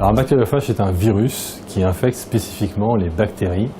Alors, un bactériophage, c'est un virus qui infecte spécifiquement les bactéries,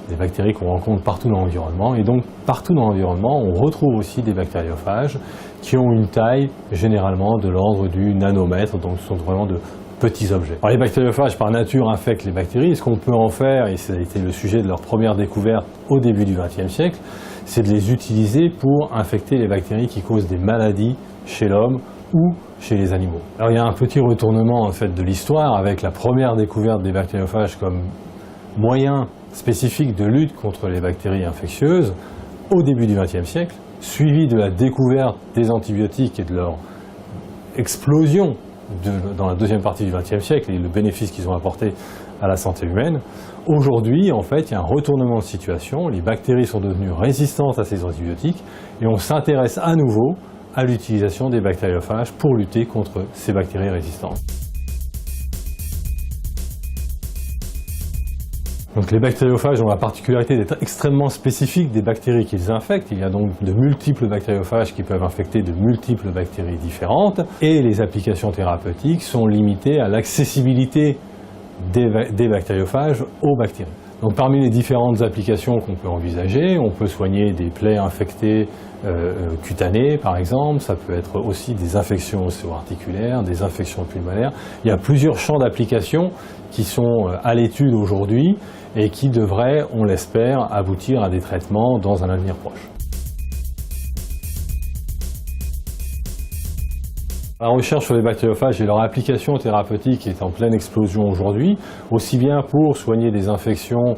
des bactéries qu'on rencontre partout dans l'environnement. Et donc, partout dans l'environnement, on retrouve aussi des bactériophages qui ont une taille généralement de l'ordre du nanomètre, donc ce sont vraiment de petits objets. Alors, les bactériophages, par nature, infectent les bactéries. Et ce qu'on peut en faire, et ça a été le sujet de leur première découverte au début du XXe siècle, c'est de les utiliser pour infecter les bactéries qui causent des maladies chez l'homme ou chez les animaux. Alors, il y a un petit retournement en fait de l'histoire avec la première découverte des bactériophages comme moyen spécifique de lutte contre les bactéries infectieuses au début du XXe siècle, suivi de la découverte des antibiotiques et de leur explosion dans la deuxième partie du XXe siècle et le bénéfice qu'ils ont apporté à la santé humaine. Aujourd'hui, en fait, il y a un retournement de situation. Les bactéries sont devenues résistantes à ces antibiotiques et on s'intéresse à nouveau à l'utilisation des bactériophages pour lutter contre ces bactéries résistantes. Donc les bactériophages ont la particularité d'être extrêmement spécifiques des bactéries qu'ils infectent. Il y a donc de multiples bactériophages qui peuvent infecter de multiples bactéries différentes et les applications thérapeutiques sont limitées à l'accessibilité des bactériophages aux bactéries. Donc parmi les différentes applications qu'on peut envisager, on peut soigner des plaies infectées cutanées par exemple, ça peut être aussi des infections ostéo-articulaires, des infections pulmonaires. Il y a plusieurs champs d'application qui sont à l'étude aujourd'hui et qui devraient, on l'espère, aboutir à des traitements dans un avenir proche. La recherche sur les bactériophages et leur application thérapeutique est en pleine explosion aujourd'hui, aussi bien pour soigner des infections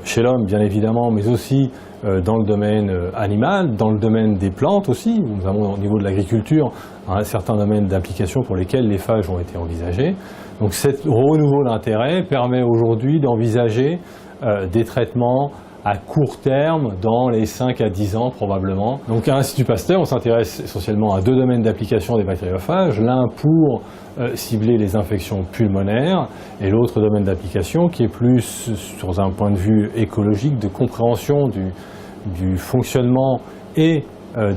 chez l'homme bien évidemment, mais aussi dans le domaine animal, dans le domaine des plantes aussi. Nous avons au niveau de l'agriculture un certain domaine d'application pour lesquels les phages ont été envisagés. Donc ce renouveau d'intérêt permet aujourd'hui d'envisager des traitements à court terme, dans les 5 à 10 ans probablement. Donc à l'Institut Pasteur, on s'intéresse essentiellement à deux domaines d'application des bactériophages. L'un pour cibler les infections pulmonaires et l'autre domaine d'application qui est plus sur un point de vue écologique de compréhension du fonctionnement et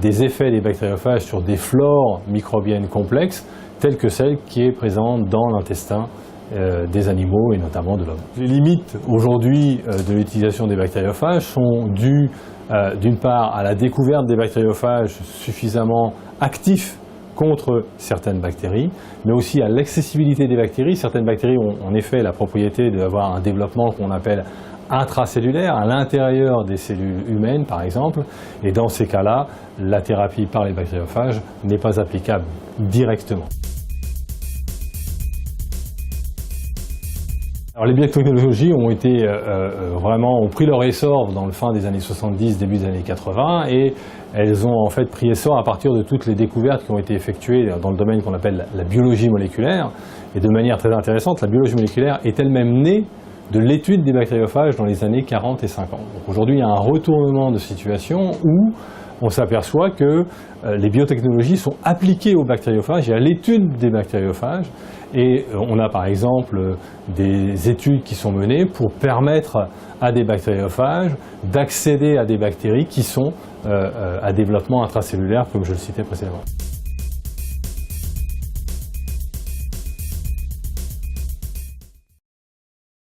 des effets des bactériophages sur des flores microbiennes complexes telles que celle qui est présente dans l'intestin des animaux et notamment de l'homme. Les limites aujourd'hui de l'utilisation des bactériophages sont dues d'une part à la découverte des bactériophages suffisamment actifs contre certaines bactéries, mais aussi à l'accessibilité des bactéries. Certaines bactéries ont en effet la propriété d'avoir un développement qu'on appelle intracellulaire, à l'intérieur des cellules humaines par exemple, et dans ces cas-là, la thérapie par les bactériophages n'est pas applicable directement. Alors, les biotechnologies ont été ont pris leur essor dans le fin des années 70, début des années 80 et elles ont en fait pris essor à partir de toutes les découvertes qui ont été effectuées dans le domaine qu'on appelle la biologie moléculaire. Et de manière très intéressante, la biologie moléculaire est elle-même née de l'étude des bactériophages dans les années 40 et 50. Donc aujourd'hui, il y a un retournement de situation où on s'aperçoit que les biotechnologies sont appliquées aux bactériophages et à l'étude des bactériophages. Et on a par exemple des études qui sont menées pour permettre à des bactériophages d'accéder à des bactéries qui sont à développement intracellulaire, comme je le citais précédemment.